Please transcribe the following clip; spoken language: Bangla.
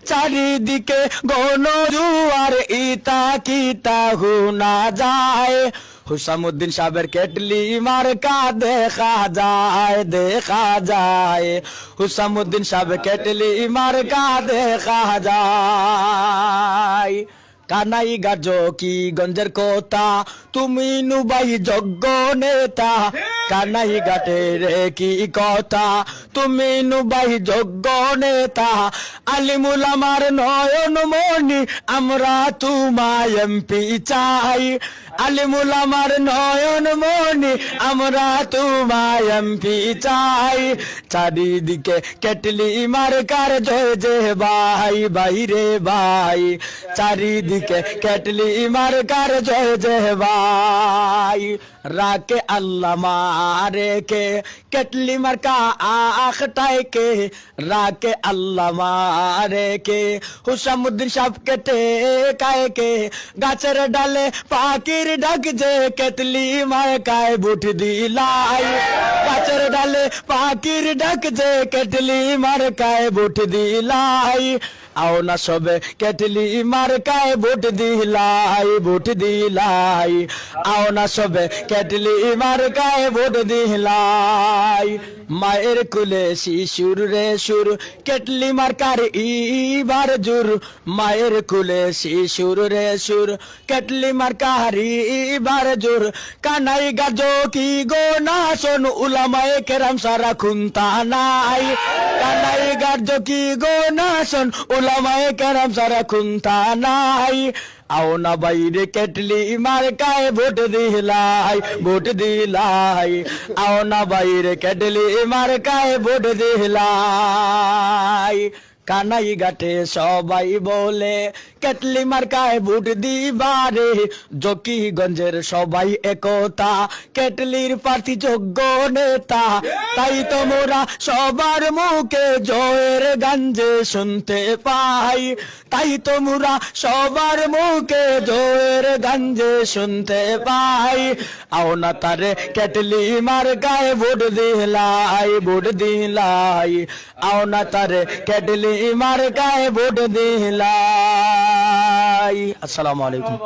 চারিদিকে গণজুয়ার ইতা কিতা হুনা যায় হুসামুদ্দিন সাহেবের কেটলি মার্কা দেখা যায় হুসামুদ্দিন সাহেবের কেটলি মার্কা দেখা যায় কানাই গাজো কি গঞ্জের কথা তুমি নুবাই যজ্ঞ নেতা কানাই ঘাটে রে কি কথা তুমি নুবাই যজ্ঞ নেতা আলিমুল আমার নয়ন মনি আমরা তোমায় এমপি চাই আলিমুল আমার নয়ন মনি আমরা তোমায় এমপি চাই চারিদিকে কেটলি মার্কার জয় যে ভাই বাইরে ভাই চারিদিকে কেটলি মার্কার জয় যে ভাই রাকে আল্লাহ মারে কে কেটলি মার্কা আখটায় কে রাকে আল্লাহ মারে কে হুসামুদ্দিন সাহেব কেটে কায় কে গাছের ডালে পাখির ডাক যে কেটলি মার্কায় বুট দিলাই গাছের ডালে পাখির ডাক যে কেটলি মার্কায় বুট দিলাই আও না সবে কেটলি মার্কায় বুট দিলাই আও না সবে কেটলি মার্কায় বুট দিলাই মায়ের কুলে শিশুর রে সুর কেটলি মার্কার ইবার জুর মায়ের কুলে শিশুর রে সুর কেটলি মার্কার ইবার জুর কানাই গাজো কি গো না শোন উলামায়ে কেরাম সারা খুনতা নাই কানাই গাজো কি গো না শোন উলামায়ে কেরাম সারা খুনতা নাই আও না বাইরে কেটলি মার্কায় ভোট দিলাই আও না বাইরে কেটলি মার্কায় ভোট দিলাই কানাই ঘাটে সবাই বলে কেটলি মার্কায় ভোট দিবারে জকিগঞ্জের সবাই একতা কেটলির প্রার্থী যোগ্য নেতা তাই তো মোরা সবার মুখে জয়ের গঞ্জে শুনতে পাই তাই তো মোরা সবার মুখে জয়ের গঞ্জে শুনতে পাই আও না তারে কেটলি মার্কায় ভোট দিলাই আও না তারে কেটলি মার্কায় ভোট দিলাই। আসসালামু আলাইকুম।